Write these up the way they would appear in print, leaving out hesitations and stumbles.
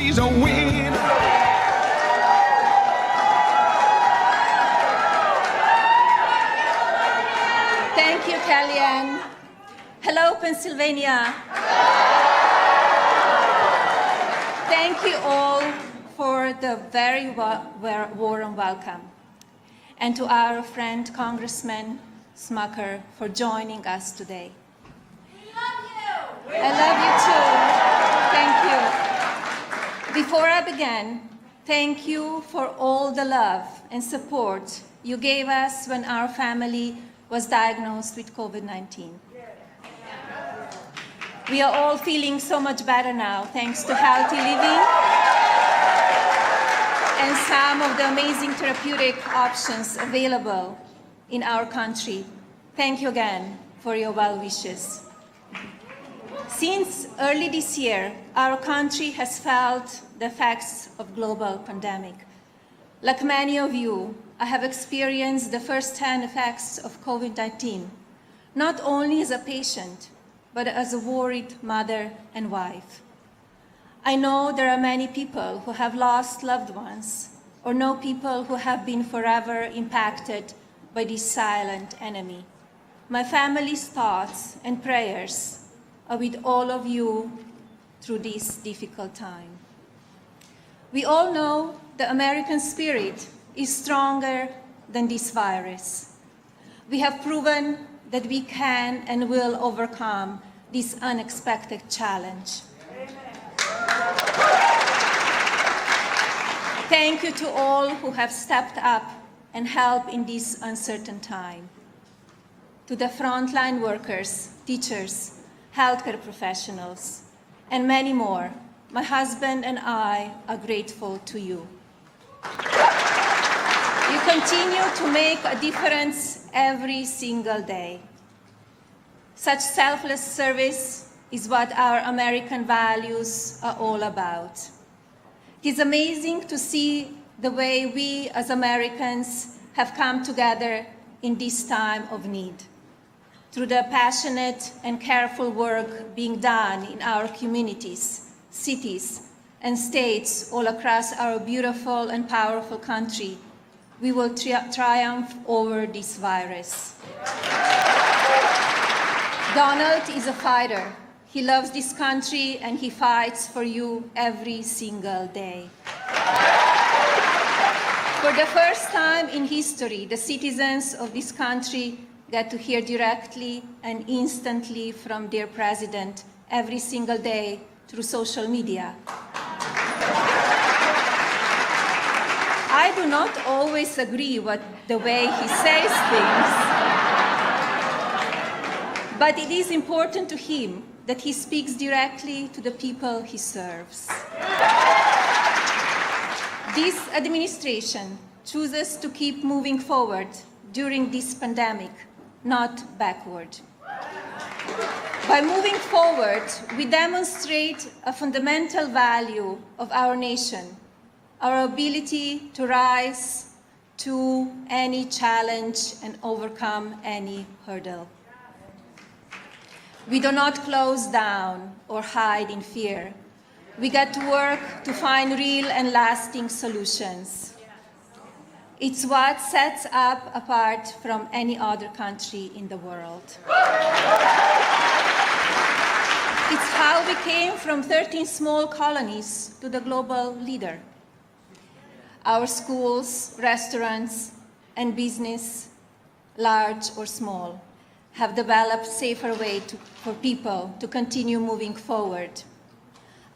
she's a winner. Thank you, Kellyanne. Hello, Pennsylvania. Thank you all for the very warm welcome. And to our friend, Congressman Smucker, for joining us today. We love you! I love you too. Thank you. Before I begin, thank you for all the love and support you gave us when our family was diagnosed with COVID-19. We are all feeling so much better now, thanks to healthy living and some of the amazing therapeutic options available in our country. Thank you again for your well wishes. Since early this year, our country has felt the effects of global pandemic. Like many of you, I have experienced the first-hand effects of COVID-19, not only as a patient, but as a worried mother and wife. I know there are many people who have lost loved ones, or know people who have been forever impacted by this silent enemy. My family's thoughts and prayers are with all of you through this difficult time. We all know the American spirit is stronger than this virus. We have proven that we can and will overcome this unexpected challenge. Thank you to all who have stepped up and helped in this uncertain time. To the frontline workers, teachers, healthcare professionals, and many more, my husband and I are grateful to you. You continue to make a difference every single day. Such selfless service is what our American values are all about. It is amazing to see the way we as Americans have come together in this time of need. Through the passionate and careful work being done in our communities, cities, and states all across our beautiful and powerful country, we will triumph over this virus. Donald is a fighter. He loves this country and he fights for you every single day. For the first time in history, the citizens of this country get to hear directly and instantly from their president every single day through social media. I do not always agree with the way he says things, but it is important to him that he speaks directly to the people he serves. This administration chooses to keep moving forward during this pandemic, not backward. By moving forward, we demonstrate a fundamental value of our nation, our ability to rise to any challenge and overcome any hurdle. We do not close down or hide in fear. We get to work to find real and lasting solutions. It's what sets us apart from any other country in the world. It's how we came from 13 small colonies to the global leader. Our schools, restaurants, and business, large or small, have developed safer ways for people to continue moving forward.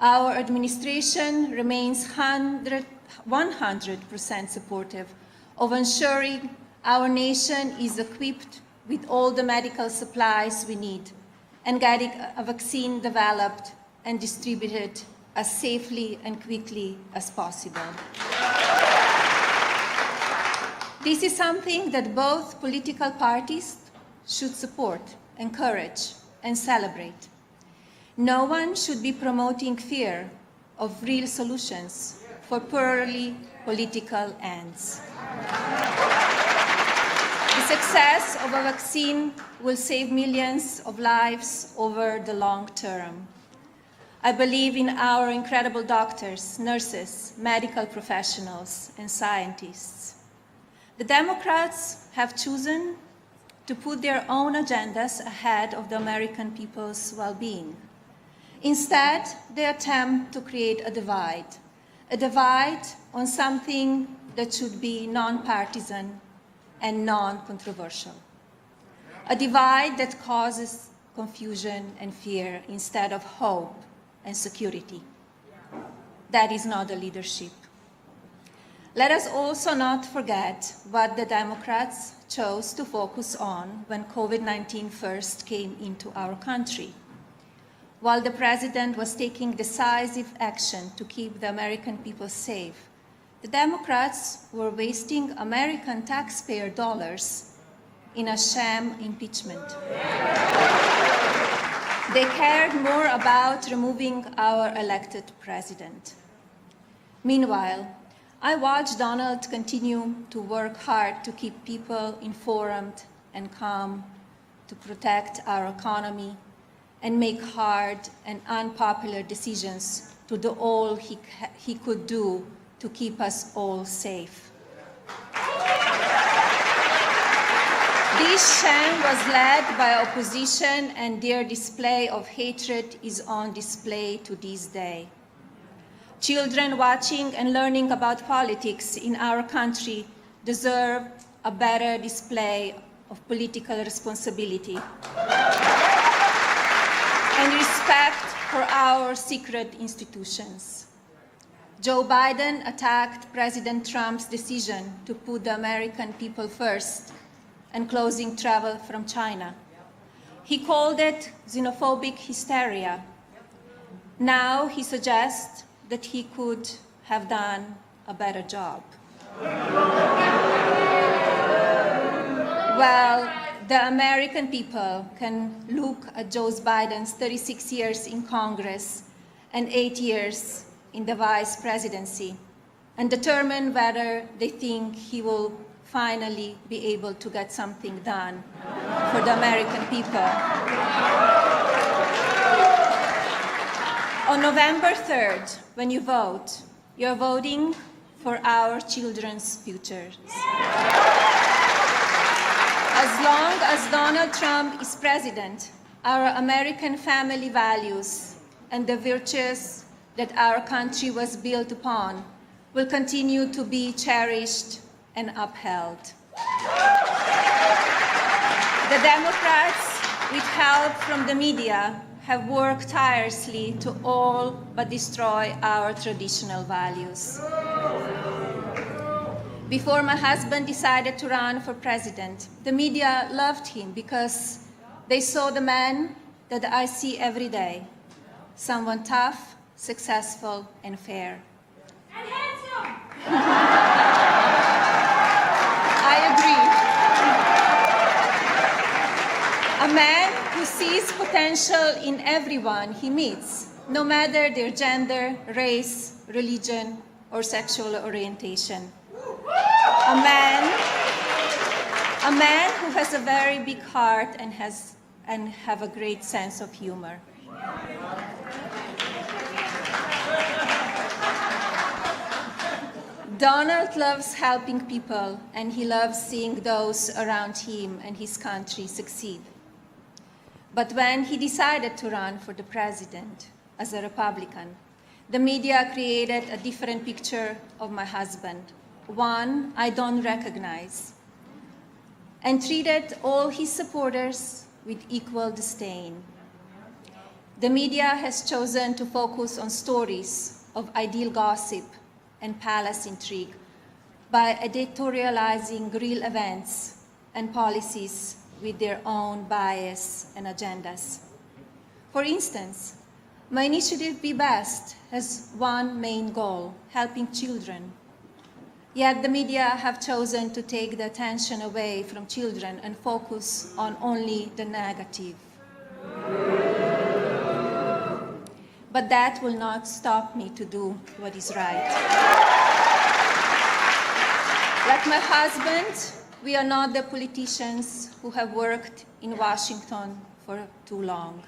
Our administration remains 100% supportive of ensuring our nation is equipped with all the medical supplies we need and getting a vaccine developed and distributed as safely and quickly as possible. This is something that both political parties should support, encourage, and celebrate. No one should be promoting fear of real solutions for purely political ends. The success of a vaccine will save millions of lives over the long term. I believe in our incredible doctors, nurses, medical professionals, and scientists. The Democrats have chosen to put their own agendas ahead of the American people's well-being. Instead, they attempt to create a divide on something that should be non-partisan and non-controversial. A divide that causes confusion and fear instead of hope and security. That is not the leadership. Let us also not forget what the Democrats chose to focus on when COVID-19 first came into our country. While the president was taking decisive action to keep the American people safe, the Democrats were wasting American taxpayer dollars in a sham impeachment. They cared more about removing our elected president. Meanwhile, I watched Donald continue to work hard to keep people informed and calm, to protect our economy, and make hard and unpopular decisions to do all he could do to keep us all safe. This sham was led by opposition, and their display of hatred is on display to this day. Children watching and learning about politics in our country deserve a better display of political responsibility and respect for our secret institutions. Joe Biden attacked President Trump's decision to put the American people first and closing travel from China. He called it xenophobic hysteria. Now he suggests that he could have done a better job. Well, the American people can look at Joe Biden's 36 years in Congress and 8 years in the vice presidency and determine whether they think he will finally be able to get something done for the American people. On November 3rd, when you vote, you're voting for our children's futures. As long as Donald Trump is president, our American family values and the virtues that our country was built upon will continue to be cherished and upheld. The Democrats, with help from the media, have worked tirelessly to all but destroy our traditional values. Before my husband decided to run for president, the media loved him because they saw the man that I see every day, someone tough, successful, and fair. And handsome. I agree. A man who sees potential in everyone he meets, no matter their gender, race, religion, or sexual orientation. A man who has a very big heart and have a great sense of humor. Donald loves helping people, and he loves seeing those around him and his country succeed. But when he decided to run for the president as a Republican, the media created a different picture of my husband, one I don't recognize, and treated all his supporters with equal disdain. The media has chosen to focus on stories of ideal gossip and palace intrigue by editorializing real events and policies with their own bias and agendas. For instance, my initiative Be Best has one main goal: helping children. Yet the media have chosen to take the attention away from children and focus on only the negative. But that will not stop me to do what is right. Like my husband, we are not the politicians who have worked in Washington for too long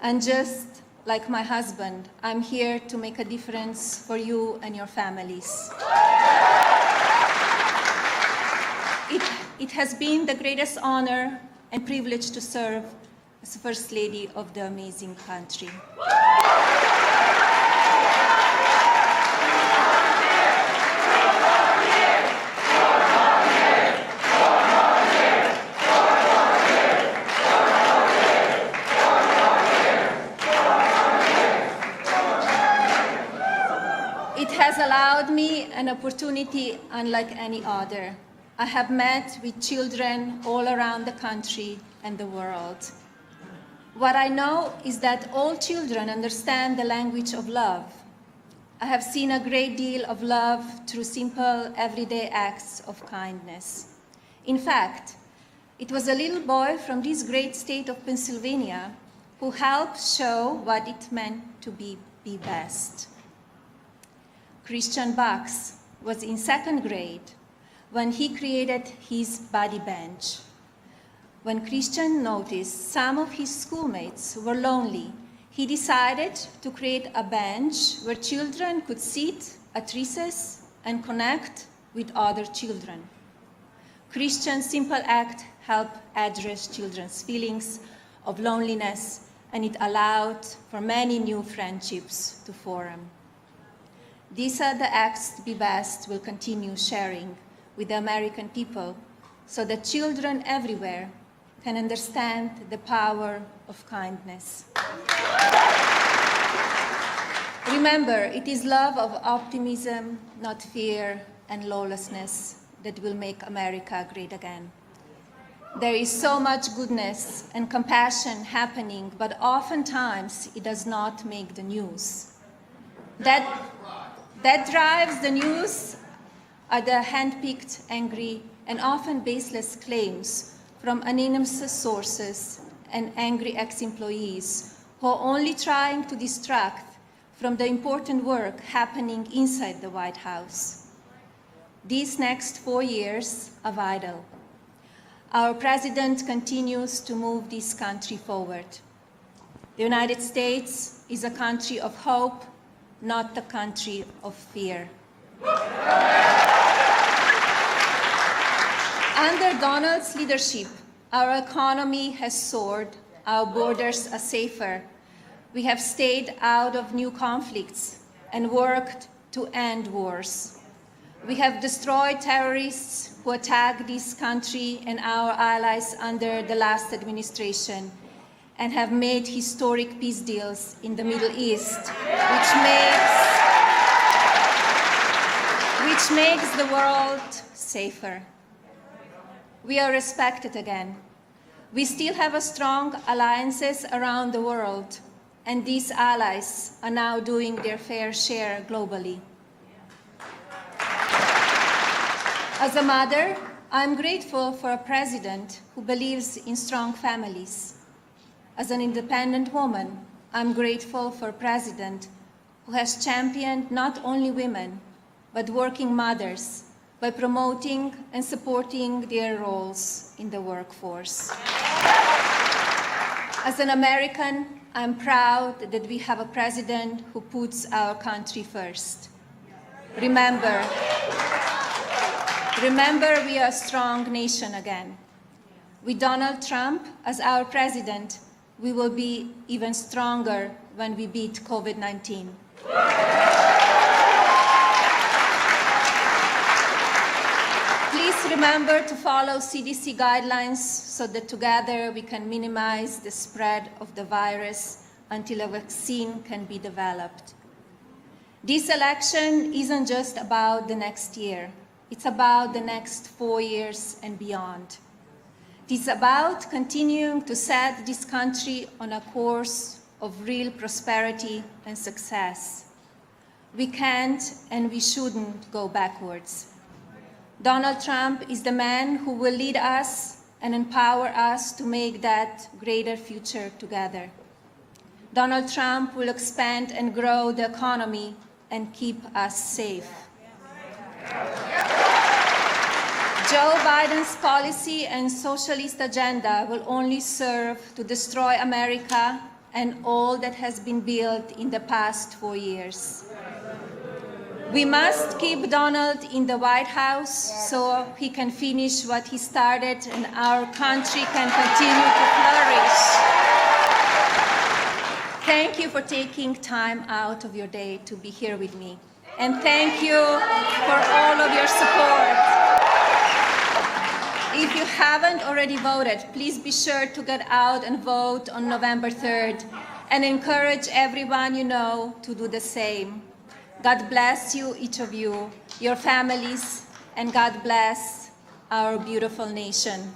and just like my husband, I'm here to make a difference for you and your families. It has been the greatest honor and privilege to serve as First Lady of the amazing country. It has allowed me an opportunity unlike any other. I have met with children all around the country and the world. What I know is that all children understand the language of love. I have seen a great deal of love through simple, everyday acts of kindness. In fact, it was a little boy from this great state of Pennsylvania who helped show what it meant to be best. Christian Bucks was in second grade when he created his body bench. When Christian noticed some of his schoolmates were lonely, he decided to create a bench where children could sit at recess and connect with other children. Christian's simple act helped address children's feelings of loneliness, and it allowed for many new friendships to form. These are the acts to be best will continue sharing with the American people so that children everywhere can understand the power of kindness. Remember, it is love of optimism, not fear and lawlessness, that will make America great again. There is so much goodness and compassion happening, but oftentimes it does not make the news. That drives the news are the hand-picked, angry, and often baseless claims from anonymous sources and angry ex-employees who are only trying to distract from the important work happening inside the White House. These next 4 years are vital. Our president continues to move this country forward. The United States is a country of hope, not a country of fear. Under Donald's leadership, our economy has soared, our borders are safer. We have stayed out of new conflicts and worked to end wars. We have destroyed terrorists who attacked this country and our allies under the last administration, and have made historic peace deals in the Middle East, which makes the world safer. We are respected again. We still have strong alliances around the world, and these allies are now doing their fair share globally. As a mother, I'm grateful for a president who believes in strong families. As an independent woman, I'm grateful for a president who has championed not only women, but working mothers by promoting and supporting their roles in the workforce. As an American, I'm proud that we have a president who puts our country first. Remember, we are a strong nation again. With Donald Trump as our president, we will be even stronger when we beat COVID-19. Please remember to follow CDC guidelines so that together we can minimize the spread of the virus until a vaccine can be developed. This election isn't just about the next year. It's about the next 4 years and beyond. It's about continuing to set this country on a course of real prosperity and success. We can't and we shouldn't go backwards. Donald Trump is the man who will lead us and empower us to make that greater future together. Donald Trump will expand and grow the economy and keep us safe. Joe Biden's policy and socialist agenda will only serve to destroy America and all that has been built in the past 4 years. We must keep Donald in the White House so he can finish what he started and our country can continue to flourish. Thank you for taking time out of your day to be here with me. And thank you for all of your support. If you haven't already voted, please be sure to get out and vote on November 3rd and encourage everyone you know to do the same. God bless you, each of you, your families, and God bless our beautiful nation.